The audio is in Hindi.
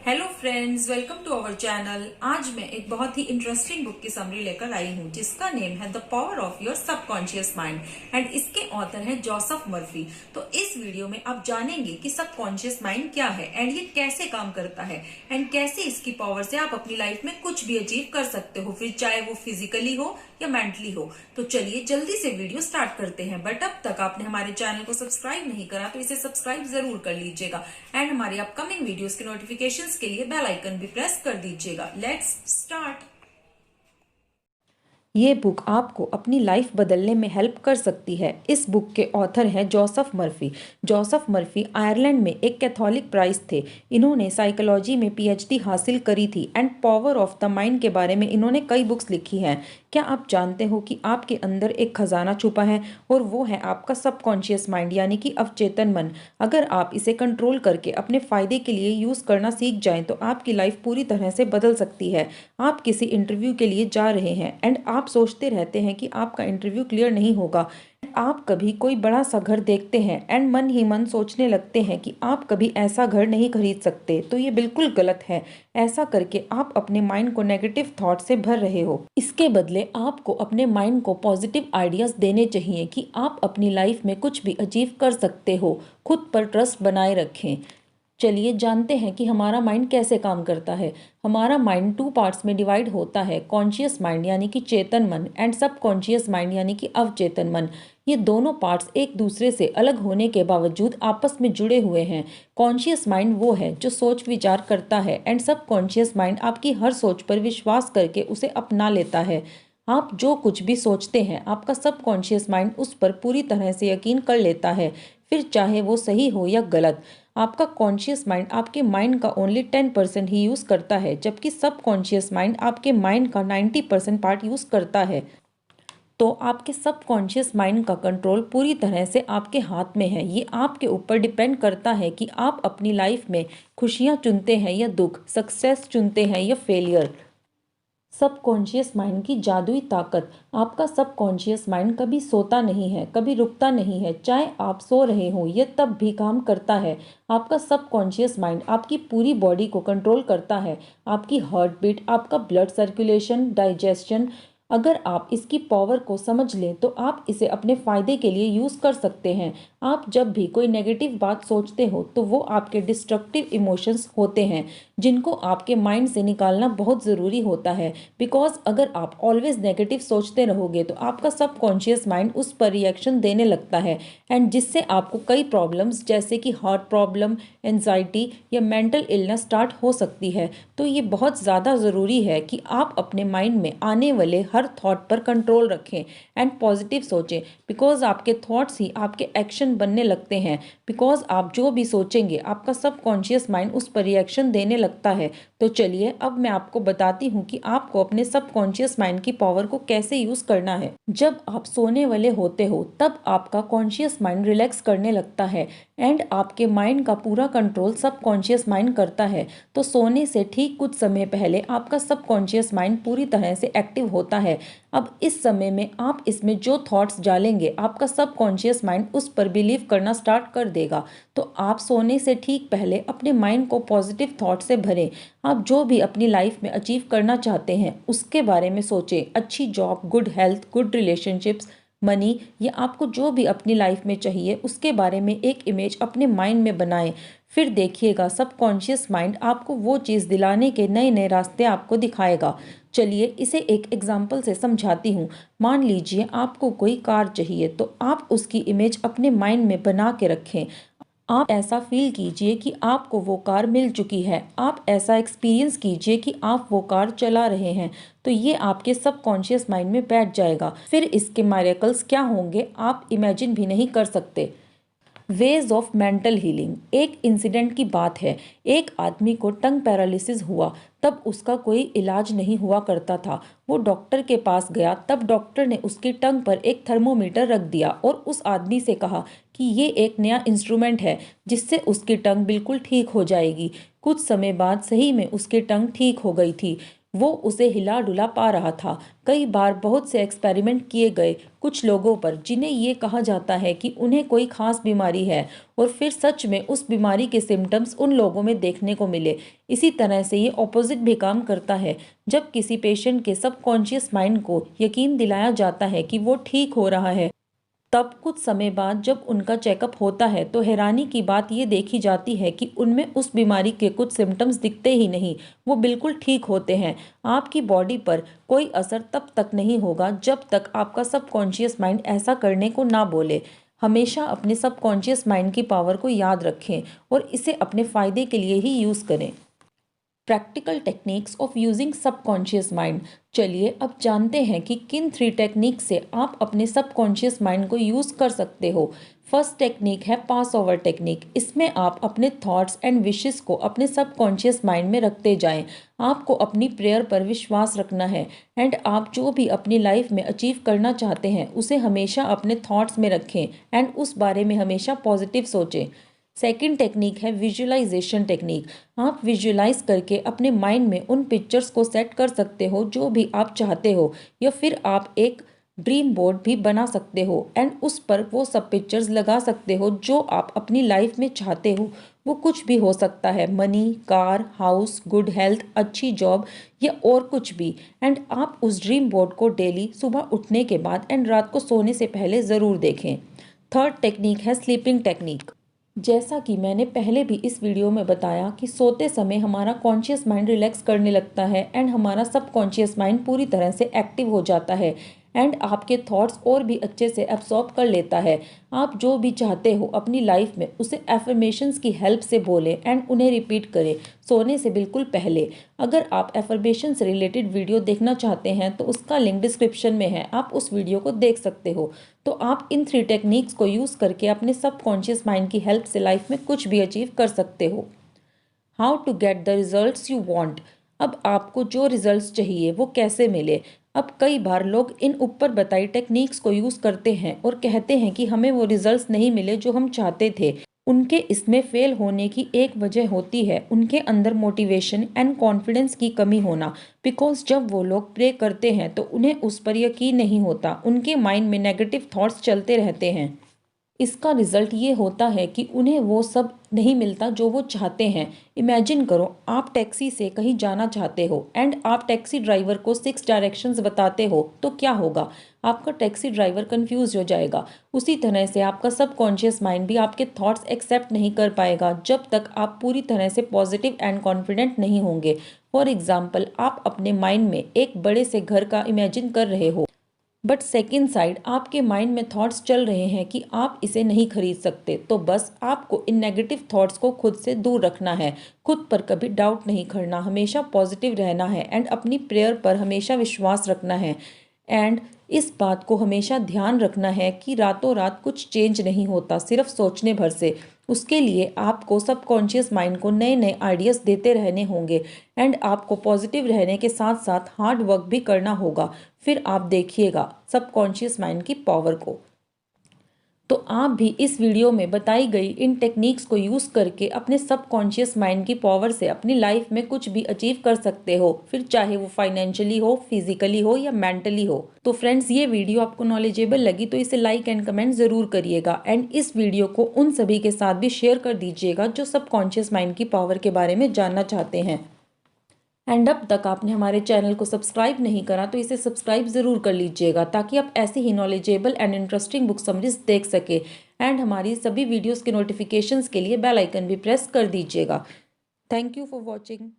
Hello friends, welcome to our channel. आज मैं एक बहुत ही इंटरेस्टिंग बुक की समरी लेकर आई हूँ जिसका नेम है the power of your subconscious mind and इसके ऑथर है जोसेफ मर्फी। तो इस वीडियो में आप जानेंगे कि सबकॉन्शियस माइंड क्या है एंड ये कैसे काम करता है एंड कैसे इसकी पावर से आप अपनी लाइफ में कुछ भी अचीव कर सकते हो, फिर चाहे वो फिजिकली हो या मेंटली हो। तो चलिए जल्दी से वीडियो स्टार्ट करते हैं। बट अब तक आपने हमारे चैनल को सब्सक्राइब नहीं करा तो इसे सब्सक्राइब जरूर कर लीजिएगा एंड हमारी अपकमिंग वीडियोस के नोटिफिकेशंस के लिए बेल आइकन भी प्रेस कर दीजिएगा। Let's start. ये बुक आपको अपनी लाइफ बदलने में हेल्प कर सकती है। इस बुक के ऑथर हैं Joseph Murphy. Joseph Murphy Ireland में एक कैथोलिक प्राइस्ट थे। इन्होंने साइकोलॉजी में पीएचडी हासिल करी थी and power of the mind के बारे में इन्होंने कई बुक्स लिखी हैं। क्या आप जानते हो कि आपके अंदर एक खजाना छुपा है और वो है आपका सबकॉन्शियस माइंड यानी कि अवचेतन मन। अगर आप इसे कंट्रोल करके अपने फायदे के लिए यूज़ करना सीख जाएं तो आपकी लाइफ पूरी तरह से बदल सकती है। आप किसी इंटरव्यू के लिए जा रहे हैं एंड आप सोचते रहते हैं कि आपका इंटरव्यू क्लियर नहीं होगा। आप कभी कोई बड़ा सा घर देखते हैं एंड मन ही मन सोचने लगते हैं कि आप कभी ऐसा घर नहीं खरीद सकते। तो ये बिल्कुल गलत है। ऐसा करके आप अपने माइंड को नेगेटिव थॉट से भर रहे हो। इसके बदले आपको अपने माइंड को पॉजिटिव आइडियाज देने चाहिए कि आप अपनी लाइफ में कुछ भी अचीव कर सकते हो। खुद पर ट्रस्ट बनाए रखें। चलिए जानते हैं कि हमारा माइंड कैसे काम करता है। हमारा माइंड 2 पार्ट्स में डिवाइड होता है, कॉन्शियस माइंड यानी कि चेतन मन एंड सब कॉन्शियस माइंड यानी कि अवचेतन मन। ये दोनों पार्ट्स एक दूसरे से अलग होने के बावजूद आपस में जुड़े हुए हैं। कॉन्शियस माइंड वो है जो सोच विचार करता है एंड सब कॉन्शियस माइंड आपकी हर सोच पर विश्वास करके उसे अपना लेता है। आप जो कुछ भी सोचते हैं आपका सब कॉन्शियस माइंड उस पर पूरी तरह से यकीन कर लेता है, फिर चाहे वो सही हो या गलत। आपका कॉन्शियस माइंड आपके माइंड का ओनली 10% ही यूज़ करता है, जबकि सब कॉन्शियस माइंड आपके माइंड का 90% पार्ट यूज़ करता है। तो आपके सब कॉन्शियस माइंड का कंट्रोल पूरी तरह से आपके हाथ में है। ये आपके ऊपर डिपेंड करता है कि आप अपनी लाइफ में खुशियाँ चुनते हैं या दुख, सक्सेस चुनते हैं या फेलियर। सबकॉन्शियस माइंड की जादुई ताकत। आपका सबकॉन्शियस माइंड कभी सोता नहीं है, कभी रुकता नहीं है। चाहे आप सो रहे हो ये तब भी काम करता है। आपका सबकॉन्शियस माइंड आपकी पूरी बॉडी को कंट्रोल करता है, आपकी हार्ट बीट, आपका ब्लड सर्कुलेशन, डाइजेशन। अगर आप इसकी पावर को समझ लें तो आप इसे अपने फ़ायदे के लिए यूज़ कर सकते हैं। आप जब भी कोई नेगेटिव बात सोचते हो तो वो आपके डिस्ट्रक्टिव इमोशंस होते हैं जिनको आपके माइंड से निकालना बहुत ज़रूरी होता है। बिकॉज अगर आप ऑलवेज नेगेटिव सोचते रहोगे तो आपका सबकॉन्शियस माइंड उस पर रिएक्शन देने लगता है एंड जिससे आपको कई प्रॉब्लम्स जैसे कि हार्ट प्रॉब्लम, एंजाइटी या मेंटल इलनेस स्टार्ट हो सकती है। तो ये बहुत ज़्यादा ज़रूरी है कि आप अपने माइंड में आने वाले हर थॉट पर कंट्रोल रखें एंड पॉजिटिव सोचें। बिकॉज आपके थॉट्स ही आपके एक्शन बनने लगते हैं। बिकॉज आप जो भी सोचेंगे आपका सबकॉन्शियस माइंड उस पर रिएक्शन देने लगता है। तो चलिए अब मैं आपको बताती हूँ कि आपको अपने सबकॉन्शियस माइंड की पावर को कैसे यूज़ करना है। जब आप सोने वाले होते हो तब आपका कॉन्शियस माइंड रिलैक्स करने लगता है एंड आपके माइंड का पूरा कंट्रोल सबकॉन्शियस माइंड करता है। तो सोने से ठीक कुछ समय पहले आपका सबकॉन्शियस माइंड पूरी तरह से एक्टिव होता है। अब इस समय में आप इसमें जो थॉट्स डालेंगे आपका सबकॉन्शियस माइंड उस पर बिलीव करना स्टार्ट कर देगा। तो आप सोने से ठीक पहले अपने माइंड को पॉजिटिव थॉट से भरें। आप जो भी अपनी लाइफ में अचीव करना चाहते हैं उसके बारे में सोचें। अच्छी job, good health, good relationships, money या आपको जो भी अपनी लाइफ में चाहिए उसके बारे में एक इमेज अपने माइंड में बनाएं। फिर देखिएगा सबकॉन्शियस माइंड आपको वो चीज़ दिलाने के नए नए रास्ते आपको दिखाएगा। चलिए इसे एक एग्जाम्पल से समझाती हूँ। मान लीजिए आपको कोई कार चाहिए तो आप उसकी इमेज अपने माइंड में बना के रखें। आप ऐसा फील कीजिए कि आपको वो कार मिल चुकी है। आप ऐसा एक्सपीरियंस कीजिए कि आप वो कार चला रहे हैं। तो ये आपके सबकॉन्शियस माइंड में बैठ जाएगा। फिर इसके मिरेकल्स क्या होंगे आप इमेजिन भी नहीं कर सकते। Ways of mental healing. एक इंसिडेंट की बात है। एक आदमी को टंग पैरालिसिस हुआ। तब उसका कोई इलाज नहीं हुआ करता था। वो डॉक्टर के पास गया। तब डॉक्टर ने उसकी टंग पर एक थर्मोमीटर रख दिया और उस आदमी से कहा कि ये एक नया इंस्ट्रूमेंट है जिससे उसकी टंग बिल्कुल ठीक हो जाएगी। कुछ समय बाद सही में उसकी टंग ठीक हो गई थी। वो उसे हिला डुला पा रहा था। कई बार बहुत से एक्सपेरिमेंट किए गए कुछ लोगों पर जिन्हें ये कहा जाता है कि उन्हें कोई खास बीमारी है, और फिर सच में उस बीमारी के सिम्टम्स उन लोगों में देखने को मिले। इसी तरह से ये ऑपोजिट भी काम करता है। जब किसी पेशेंट के सबकॉन्शियस माइंड को यकीन दिलाया जाता है कि वो ठीक हो रहा है, तब कुछ समय बाद जब उनका चेकअप होता है तो हैरानी की बात ये देखी जाती है कि उनमें उस बीमारी के कुछ सिम्टम्स दिखते ही नहीं, वो बिल्कुल ठीक होते हैं। आपकी बॉडी पर कोई असर तब तक नहीं होगा जब तक आपका सबकॉन्शियस माइंड ऐसा करने को ना बोले। हमेशा अपने सबकॉन्शियस माइंड की पावर को याद रखें और इसे अपने फ़ायदे के लिए ही यूज़ करें। Practical techniques of using subconscious mind. चलिए अब जानते हैं कि किन 3 टेक्निक से आप अपने सबकॉन्शियस माइंड को यूज़ कर सकते हो। फर्स्ट टेक्निक है पास ओवर टेक्निक। इसमें आप अपने थॉट्स एंड विशेस को अपने सबकॉन्शियस माइंड में रखते जाएं। आपको अपनी प्रेयर पर विश्वास रखना है एंड आप जो भी अपनी लाइफ में अचीव करना चाहते हैं उसे हमेशा अपने थॉट्स में रखें एंड उस बारे में हमेशा पॉजिटिव सोचें। सेकंड टेक्निक है विजुअलाइजेशन टेक्निक। आप विजुअलाइज करके अपने माइंड में उन पिक्चर्स को सेट कर सकते हो जो भी आप चाहते हो, या फिर आप एक ड्रीम बोर्ड भी बना सकते हो एंड उस पर वो सब पिक्चर्स लगा सकते हो जो आप अपनी लाइफ में चाहते हो। वो कुछ भी हो सकता है, money, car, house, good health, अच्छी जॉब या और कुछ भी। एंड आप उस ड्रीम बोर्ड को डेली सुबह उठने के बाद एंड रात को सोने से पहले ज़रूर देखें। थर्ड टेक्निक है स्लीपिंग टेक्निक। जैसा कि मैंने पहले भी इस वीडियो में बताया कि सोते समय हमारा कॉन्शियस माइंड रिलैक्स करने लगता है एंड हमारा सबकॉन्शियस माइंड पूरी तरह से एक्टिव हो जाता है एंड आपके थॉट्स और भी अच्छे से एब्सॉर्ब कर लेता है। आप जो भी चाहते हो अपनी लाइफ में उसे एफर्मेशंस की हेल्प से बोलें एंड उन्हें रिपीट करें सोने से बिल्कुल पहले। अगर आप एफर्मेशन से रिलेटेड वीडियो देखना चाहते हैं तो उसका लिंक डिस्क्रिप्शन में है, आप उस वीडियो को देख सकते हो। तो आप इन 3 टेक्निक्स को यूज़ करके अपने सबकॉन्शियस माइंड की हेल्प से लाइफ में कुछ भी अचीव कर सकते हो। How to get the results you want. अब आपको जो रिजल्ट्स चाहिए वो कैसे मिले। अब कई बार लोग इन ऊपर बताई टेक्निक्स को यूज़ करते हैं और कहते हैं कि हमें वो रिजल्ट्स नहीं मिले जो हम चाहते थे। उनके इसमें फेल होने की एक वजह होती है उनके अंदर मोटिवेशन एंड कॉन्फिडेंस की कमी होना। बिकॉज जब वो लोग प्रे करते हैं तो उन्हें उस पर यकीन नहीं होता, उनके माइंड में नेगेटिव थॉट्स चलते रहते हैं। इसका रिजल्ट ये होता है कि उन्हें वो सब नहीं मिलता जो वो चाहते हैं। इमेजिन करो आप टैक्सी से कहीं जाना चाहते हो एंड आप टैक्सी ड्राइवर को 6 डायरेक्शंस बताते हो, तो क्या होगा? आपका टैक्सी ड्राइवर कंफ्यूज हो जाएगा। उसी तरह से आपका सबकॉन्शियस माइंड भी आपके थॉट्स एक्सेप्ट नहीं कर पाएगा जब तक आप पूरी तरह से पॉजिटिव एंड कॉन्फिडेंट नहीं होंगे। फॉर एग्जाम्पल, आप अपने माइंड में एक बड़े से घर का इमेजिन कर रहे हो, बट सेकेंड साइड आपके माइंड में थॉट्स चल रहे हैं कि आप इसे नहीं खरीद सकते। तो बस आपको इन नेगेटिव थॉट्स को खुद से दूर रखना है, खुद पर कभी डाउट नहीं करना, हमेशा पॉजिटिव रहना है एंड अपनी प्रेयर पर हमेशा विश्वास रखना है। एंड इस बात को हमेशा ध्यान रखना है कि रातों रात कुछ चेंज नहीं होता सिर्फ सोचने भर से। उसके लिए आपको सबकॉन्शियस माइंड को नए नए आइडियाज़ देते रहने होंगे एंड आपको पॉजिटिव रहने के साथ साथ हार्ड वर्क भी करना होगा। फिर आप देखिएगा सबकॉन्शियस माइंड की पावर को। तो आप भी इस वीडियो में बताई गई इन टेक्निक्स को यूज़ करके अपने सबकॉन्शियस माइंड की पावर से अपनी लाइफ में कुछ भी अचीव कर सकते हो, फिर चाहे वो फाइनेंशियली हो, फिजिकली हो या मेंटली हो। तो फ्रेंड्स, ये वीडियो आपको नॉलेजेबल लगी तो इसे लाइक एंड कमेंट ज़रूर करिएगा एंड इस वीडियो को उन सभी के साथ भी शेयर कर दीजिएगा जो सबकॉन्शियस माइंड की पावर के बारे में जानना चाहते हैं। एंड अब तक आपने हमारे चैनल को सब्सक्राइब नहीं करा तो इसे सब्सक्राइब ज़रूर कर लीजिएगा ताकि आप ऐसे ही knowledgeable and interesting book summaries देख सके एंड हमारी सभी वीडियोस के नोटिफिकेशंस के लिए बेल आइकन भी प्रेस कर दीजिएगा। Thank you for watching.